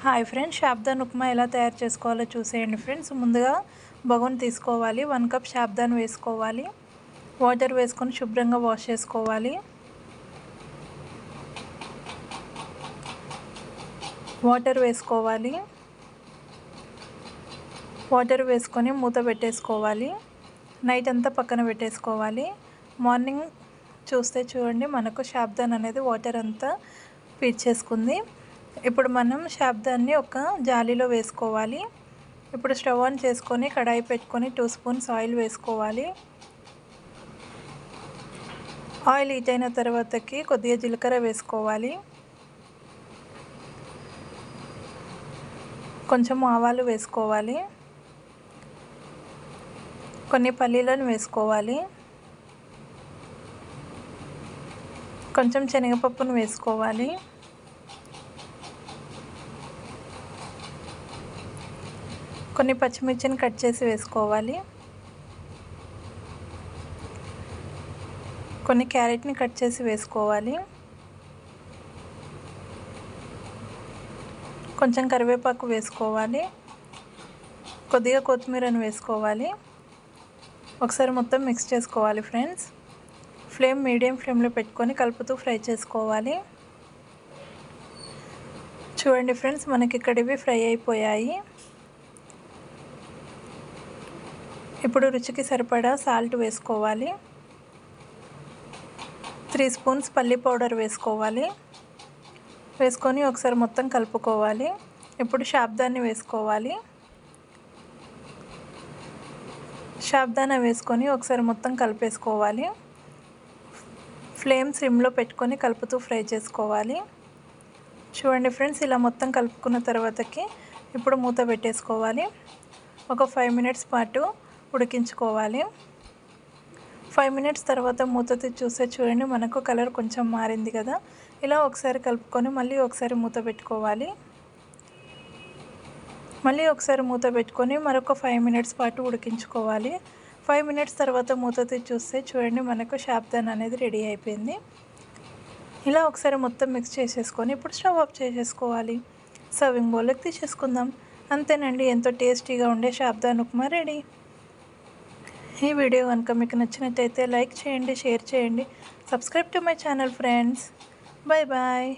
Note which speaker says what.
Speaker 1: Hi friends, షాబ్దాన్ upma ఎలా తయారు చేసుకోవాలో చూసేయండి ఫ్రెండ్స్. ముందుగా బగోన్ తీసుకోవాలి. 1 కప్ షాబ్దాన్ వేసుకోవాలి. వాటర్ వేసుకొని శుభ్రంగా వాష్ చేసుకోవాలి. వాటర్ వేసుకొని మూత పెట్టేసుకోవాలి. నైట్ అంతా పక్కన పెట్టేసుకోవాలి. మార్నింగ్ చూస్తే చూడండి, మనకు షాబ్దాన్ అనేది వాటర్ అంతా పీల్చేసుకుంది. ఇప్పుడు మనం షాబ్దాన్ని ఒక జాలీలో వేసుకోవాలి. ఇప్పుడు స్టవ్ ఆన్ చేసుకొని కడాయి పెట్టుకొని 2 స్పూన్స్ ఆయిల్ వేసుకోవాలి. ఆయిల్ హీట్ అయిన తర్వాతకి కొద్దిగా జీలకర్ర వేసుకోవాలి. కొంచెం ఆవాలు వేసుకోవాలి. కొన్ని పల్లీలను వేసుకోవాలి. కొంచెం శనగపప్పును వేసుకోవాలి. కొన్ని పచ్చిమిర్చిని కట్ చేసి వేసుకోవాలి. కొన్ని క్యారెట్ని కట్ చేసి వేసుకోవాలి. కొంచెం కరివేపాకు వేసుకోవాలి. కొద్దిగా కొత్తిమీరను వేసుకోవాలి. ఒకసారి మొత్తం మిక్స్ చేసుకోవాలి ఫ్రెండ్స్. ఫ్లేమ్ మీడియం ఫ్లేమ్లో పెట్టుకొని కలుపుతూ ఫ్రై చేసుకోవాలి. చూడండి ఫ్రెండ్స్, మనకి ఇక్కడ ఇవి ఫ్రై అయిపోయాయి. ఇప్పుడు రుచికి సరిపడా సాల్ట్ వేసుకోవాలి. 3 స్పూన్స్ పల్లి పౌడర్ వేసుకోవాలి. వేసుకొని ఒకసారి మొత్తం కలుపుకోవాలి. ఇప్పుడు షాబ్దాన్ని వేసుకోవాలి. షాబ్దానా వేసుకొని ఒకసారి మొత్తం కలిపేసుకోవాలి. ఫ్లేమ్ సిమ్లో పెట్టుకొని కలుపుతూ ఫ్రై చేసుకోవాలి. చూడండి ఫ్రెండ్స్, ఇలా మొత్తం కలుపుకున్న తర్వాతకి ఇప్పుడు మూత పెట్టేసుకోవాలి. ఒక 5 మినిట్స్ పాటు ఉడికించుకోవాలి. 5 మినిట్స్ తర్వాత మూత తీసి చూస్తే చూడండి, మనకు కలర్ కొంచెం మారింది కదా. ఇలా ఒకసారి కలుపుకొని మళ్ళీ ఒకసారి మూత పెట్టుకోవాలి. మళ్ళీ ఒకసారి మూత పెట్టుకొని మరొక 5 మినిట్స్ పాటు ఉడికించుకోవాలి. 5 మినిట్స్ తర్వాత మూత తీసి చూస్తే చూడండి, మనకు షాబ్దాన్ అనేది రెడీ అయిపోయింది. ఇలా ఒకసారి మొత్తం మిక్స్ చేసేసుకొని ఇప్పుడు స్టవ్ ఆఫ్ చేసేసుకోవాలి. సర్వింగ్ బౌల్లోకి తీసేసుకుందాం. అంతేనండి, ఎంతో టేస్టీగా ఉండే షాబ్దాన్ ఉప్మా రెడీ. ఈ వీడియో కనుక మీకు నచ్చినట్టయితే లైక్ చేయండి, షేర్ చేయండి, subscribe to my channel friends. Bye bye.